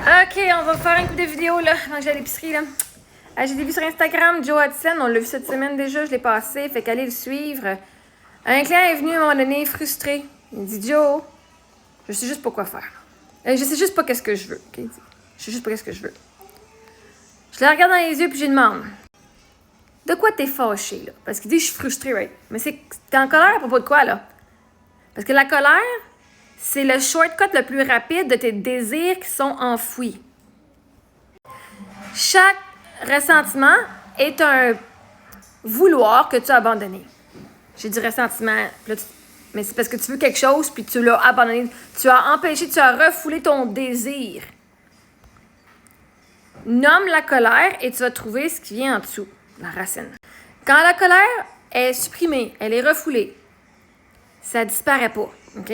Ok, on va faire une couple de vidéos là, avant que j'aille à l'épicerie là. J'ai des vues sur Instagram, Joe Hudson, on l'a vu cette semaine déjà, je l'ai passé, fait qu'allez le suivre. Un client est venu à un moment donné frustré. Il dit Joe, je sais juste pas quoi faire. Je sais juste pas qu'est-ce que je veux. Okay? Je sais juste pas qu'est-ce que je veux. Je le regarde dans les yeux puis je lui demande de quoi t'es fâché là? Parce qu'il dit je suis frustré, right? Mais t'es en colère à propos de quoi là? Parce que la colère, c'est le shortcut le plus rapide de tes désirs qui sont enfouis. Chaque ressentiment est un vouloir que tu as abandonné. J'ai dit ressentiment, mais c'est parce que tu veux quelque chose puis tu l'as abandonné. Tu as empêché, tu as refoulé ton désir. Nomme la colère et tu vas trouver ce qui vient en dessous, la racine. Quand la colère est supprimée, elle est refoulée, ça disparaît pas, OK?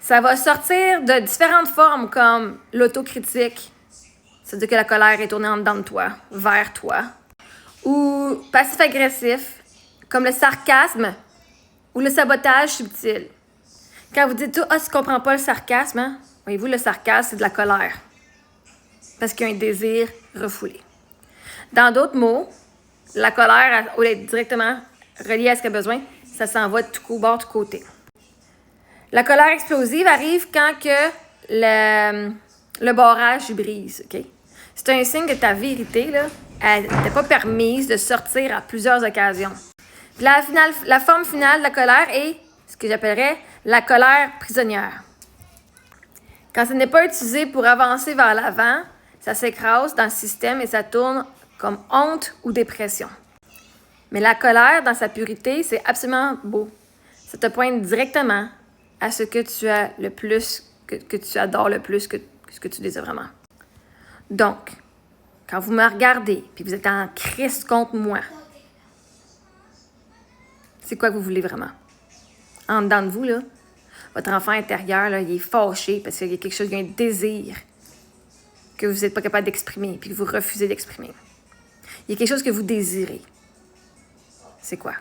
Ça va sortir de différentes formes comme l'autocritique, c'est-à-dire que la colère est tournée en dedans de toi, vers toi, ou passif-agressif, comme le sarcasme ou le sabotage subtil. Quand vous dites « Ah, tu comprends pas le sarcasme, hein? » Voyez-vous, le sarcasme, c'est de la colère. Parce qu'il y a un désir refoulé. Dans d'autres mots, la colère, au lieu d'être directement reliée à ce qu'elle a besoin, ça s'en va de tout bord, de tout côté. La colère explosive arrive quand que le barrage brise, OK? C'est un signe que ta vérité, là, elle n'était pas permise de sortir à plusieurs occasions. Puis la forme finale de la colère est ce que j'appellerais la colère prisonnière. Quand ce n'est pas utilisé pour avancer vers l'avant, ça s'écrase dans le système et ça tourne comme honte ou dépression. Mais la colère, dans sa pureté, c'est absolument beau. Ça te pointe directement à ce que tu as le plus, que tu adores le plus, que ce que tu désires vraiment. Donc, quand vous me regardez puis vous êtes en crise contre moi, c'est quoi que vous voulez vraiment? En dedans de vous, là, votre enfant intérieur, là, il est fâché parce qu'il y a quelque chose, il y a un désir que vous n'êtes pas capable d'exprimer puis que vous refusez d'exprimer. Il y a quelque chose que vous désirez. C'est quoi?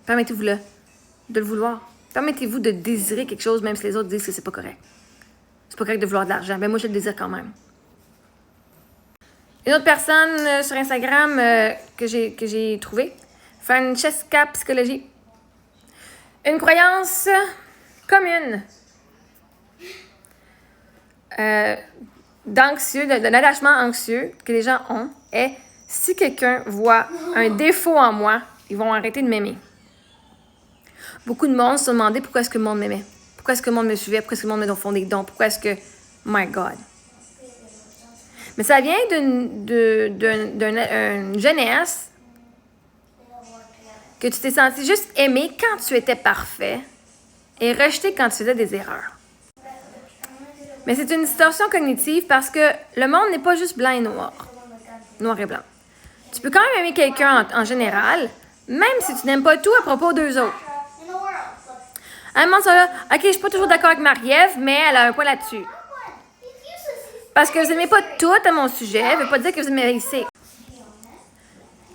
Permettez-vous de le vouloir. Permettez-vous de désirer quelque chose même si les autres disent que c'est pas correct. C'est pas correct de vouloir de l'argent. Ben moi, je le désire quand même. Une autre personne sur Instagram que j'ai trouvée, Francesca Psychologie. Une croyance commune d'un attachement anxieux que les gens ont est si quelqu'un voit un défaut en moi, ils vont arrêter de m'aimer. Beaucoup de monde se sont demandé pourquoi est-ce que le monde m'aimait. Pourquoi est-ce que le monde me suivait? Pourquoi est-ce que le monde me font des dons? Pourquoi est-ce que... My God. Mais ça vient d'une jeunesse que tu t'es senti juste aimé quand tu étais parfait et rejeté quand tu faisais des erreurs. Mais c'est une distorsion cognitive parce que le monde n'est pas juste blanc et noir. Noir et blanc. Tu peux quand même aimer quelqu'un en général, même si tu n'aimes pas tout à propos d'eux autres. Un monde ça là, OK, je suis pas toujours d'accord avec Marie-Ève, mais elle a un point là-dessus. Parce que vous n'aimez pas tout à mon sujet, ça ne veut pas dire que vous aimez ici.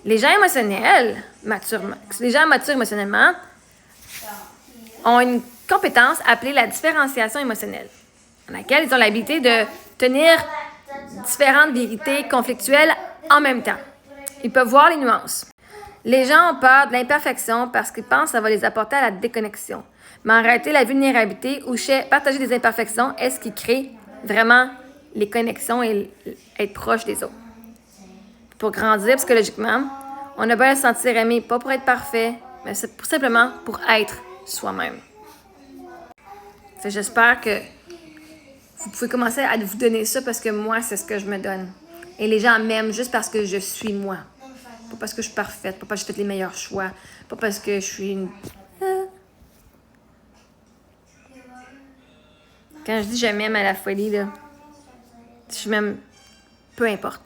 Les gens émotionnels, les gens matures émotionnellement, ont une compétence appelée la différenciation émotionnelle, dans laquelle ils ont l'habilité de tenir différentes vérités conflictuelles en même temps. Ils peuvent voir les nuances. Les gens ont peur de l'imperfection parce qu'ils pensent que ça va les apporter à la déconnexion. Mais en réalité, la vulnérabilité ou partager des imperfections est ce qui crée vraiment les connexions et être proche des autres. Pour grandir psychologiquement, on a besoin de se sentir aimé, pas pour être parfait, mais c'est simplement pour être soi-même. J'espère que vous pouvez commencer à vous donner ça parce que moi, c'est ce que je me donne. Et les gens m'aiment juste parce que je suis moi. Pas parce que je suis parfaite, pas parce que j'ai fait les meilleurs choix, pas parce que je suis une... Quand je dis je m'aime à la folie, là, je m'aime peu importe.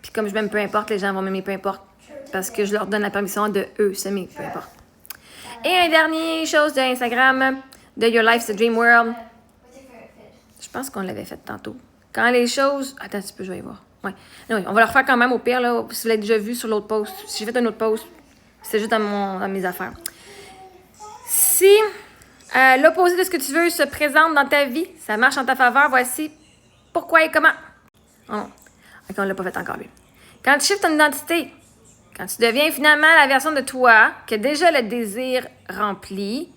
Puis comme je m'aime peu importe, les gens vont m'aimer peu importe. Parce que je leur donne la permission de eux s'aimer peu importe. Et une dernière chose de Instagram, de Your Life's a Dream World. Je pense qu'on l'avait fait tantôt. Quand les choses... Attends un petit peu, je vais y voir. Ouais. Oui, on va le refaire quand même au pire, là, si vous l'avez déjà vu sur l'autre post. Si j'ai fait un autre post, c'est juste dans mes affaires. Si L'opposé de ce que tu veux se présente dans ta vie. Ça marche en ta faveur. Voici pourquoi et comment. Oh non. OK, on ne l'a pas fait encore, lui. Quand tu shifts ton identité, quand tu deviens finalement la version de toi qui a déjà le désir rempli,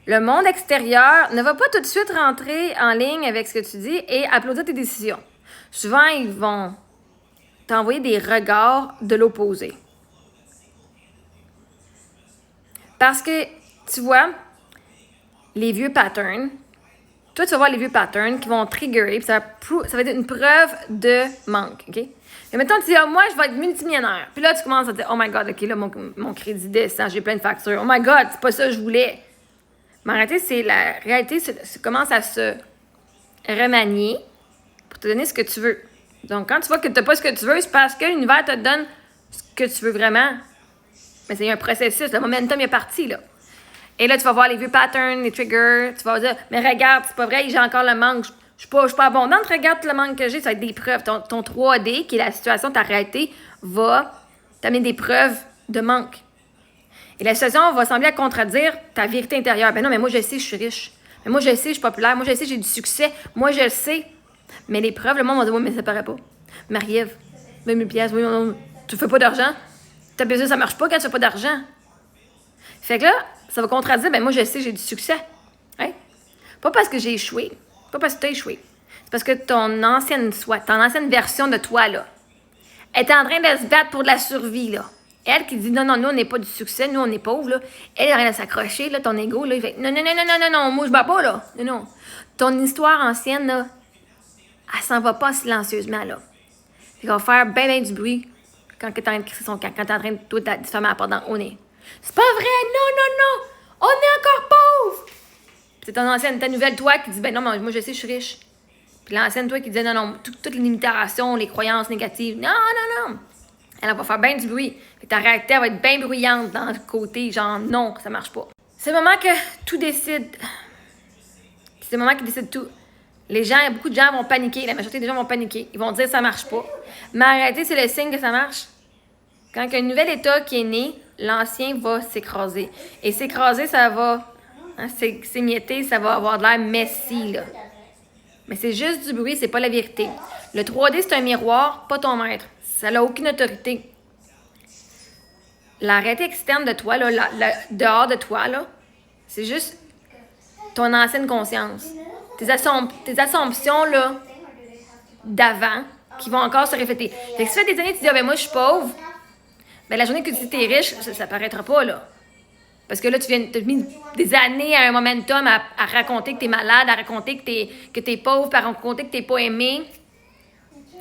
le monde extérieur ne va pas tout de suite rentrer en ligne avec ce que tu dis et applaudir tes décisions. Souvent, ils vont t'envoyer des regards de l'opposé. Parce que, tu vois, les vieux patterns, toi, tu vas voir les vieux patterns qui vont triggerer, puis ça va être une preuve de manque, OK? Et maintenant, tu dis, moi, je vais être multimillionnaire. Puis là, tu commences à te dire, oh my God, OK, là, mon crédit descend, j'ai plein de factures. Oh my God, c'est pas ça que je voulais. Mais en réalité, la réalité commence à se remanier pour te donner ce que tu veux. Donc, quand tu vois que tu n'as pas ce que tu veux, c'est parce que l'univers te donne ce que tu veux vraiment. Mais c'est un processus, le momentum est parti, là. Et là, tu vas voir les vieux patterns, les triggers, tu vas dire, mais regarde, c'est pas vrai, j'ai encore le manque, je suis pas abondante, regarde le manque que j'ai, ça va être des preuves. Ton 3D, qui est la situation, ta réalité, va t'amener des preuves de manque. Et la situation va sembler à contredire ta vérité intérieure. Ben non, mais moi, je sais, je suis riche. Mais moi, je sais, je suis populaire. Moi, je sais, j'ai du succès. Moi, je le sais. Mais les preuves, le monde va dire, oui, mais ça paraît pas. Marie-Ève, 20 000 piastres, oui, non, tu fais pas d'argent. Ta business, ça marche pas quand tu fais pas d'argent. Fait que là, ça va contredire, ben moi, je sais, j'ai du succès. Hein? Pas parce que j'ai échoué. Pas parce que tu as échoué. C'est parce que ton ancienne version de toi, là, est en train de se battre pour de la survie, là. Elle qui dit, non, nous, on n'est pas du succès, nous, on est pauvres, là. Elle est en train de s'accrocher, là, ton ego, là. Il fait, non, moi, je bats pas, là. Non. Ton histoire ancienne, là, elle s'en va pas silencieusement, là. Elle va faire bien du bruit quand tu es en train de crisser son camp, quand tu es en train de tout diffamer à la porte au nez. C'est pas vrai, non, on est encore pauvres. C'est ton ancienne, ta nouvelle toi qui dit, ben non, mais moi je sais, je suis riche. Puis l'ancienne toi qui dit, non, toutes les limitations, les croyances négatives, non. Elle va faire bien du bruit. Puis ta réalité, elle va être bien bruyante dans le côté, genre, non, ça marche pas. C'est le moment que tout décide. C'est le moment qui décide tout. Beaucoup de gens vont paniquer, la majorité des gens vont paniquer. Ils vont dire, ça marche pas. Mais en réalité, c'est le signe que ça marche. Quand il y a un nouvel état qui est né, l'ancien va s'écraser. Et s'écraser, ça va s'émietter, ça va avoir de l'air messy, là. Mais c'est juste du bruit, c'est pas la vérité. Le 3D, c'est un miroir, pas ton maître. Ça n'a aucune autorité. La réalité externe de toi, là, dehors de toi, là, c'est juste ton ancienne conscience. Tes assumptions, là, d'avant, qui vont encore se répéter. Fait que si ça fait des années, tu dis, moi, je suis pauvre, ben la journée que tu dis que t'es riche, ça paraîtra pas, là. Parce que là, tu as mis des années à un momentum à raconter que t'es malade, à raconter que t'es pauvre, à raconter que t'es pas aimé.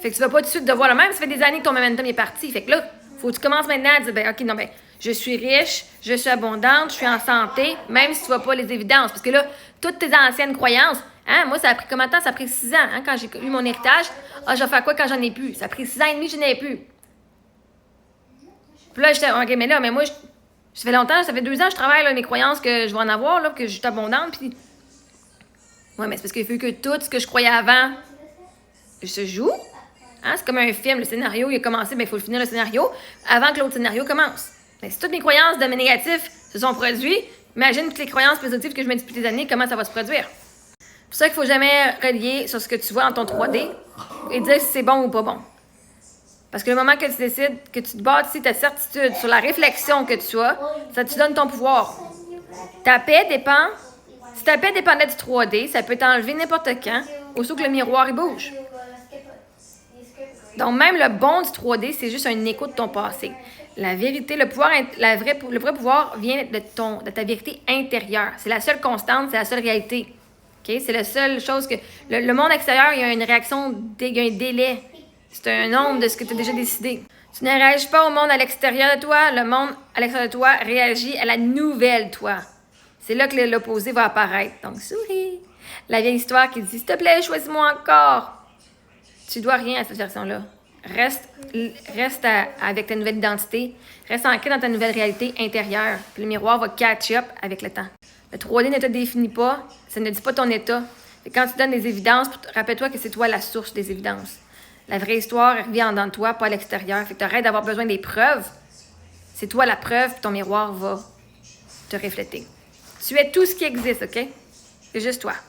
Fait que tu vas pas tout de suite devoir le même. Ça fait des années que ton momentum est parti. Fait que là, faut que tu commences maintenant à dire, OK, non, je suis riche, je suis abondante, je suis en santé, même si tu vois pas les évidences. Parce que là, toutes tes anciennes croyances, moi, ça a pris combien de temps? Ça a pris 6 ans, quand j'ai eu mon héritage. Je vais faire quoi quand j'en ai plus? Ça a pris 6 ans et demi, je n'en ai plus. Puis là, j'étais, OK, mais moi, ça fait longtemps, ça fait 2 ans que je travaille, là, mes croyances que je vais en avoir, là, que je suis abondante, puis... Ouais, mais c'est parce qu'il faut que tout ce que je croyais avant se joue. C'est comme un film, le scénario, il a commencé, il faut le finir le scénario avant que l'autre scénario commence. Mais si toutes mes croyances de mes négatifs se sont produites, imagine toutes les croyances positives que je mets depuis des années, comment ça va se produire. C'est pour ça qu'il ne faut jamais relier sur ce que tu vois dans ton 3D et dire si c'est bon ou pas bon. Parce que le moment que tu décides, que tu te bâtis ta certitude sur la réflexion que tu as, ça te donne ton pouvoir. Ta paix dépend. Si ta paix dépendait du 3D, ça peut t'enlever n'importe quand, aussitôt que le miroir il bouge. Donc, même le bon du 3D, c'est juste un écho de ton passé. La vérité, le vrai pouvoir vient de ta vérité intérieure. C'est la seule constante, c'est la seule réalité. Okay? C'est la seule chose que... Le monde extérieur, il y a une réaction, il y a un délai. C'est un nombre de ce que tu as déjà décidé. Tu ne réagis pas au monde à l'extérieur de toi. Le monde à l'extérieur de toi réagit à la nouvelle toi. C'est là que l'opposé va apparaître. Donc, souris. La vieille histoire qui dit, s'il te plaît, choisis-moi encore. Tu dois rien à cette version-là. Reste avec ta nouvelle identité. Reste ancré dans ta nouvelle réalité intérieure. Puis le miroir va catch up avec le temps. Le 3D ne te définit pas. Ça ne dit pas ton état. Et quand tu donnes des évidences, rappelle-toi que c'est toi la source des évidences. La vraie histoire vit en dedans de toi, pas à l'extérieur. Fait que tu arrêtes d'avoir besoin des preuves. C'est toi la preuve, puis ton miroir va te refléter. Tu es tout ce qui existe, OK? C'est juste toi.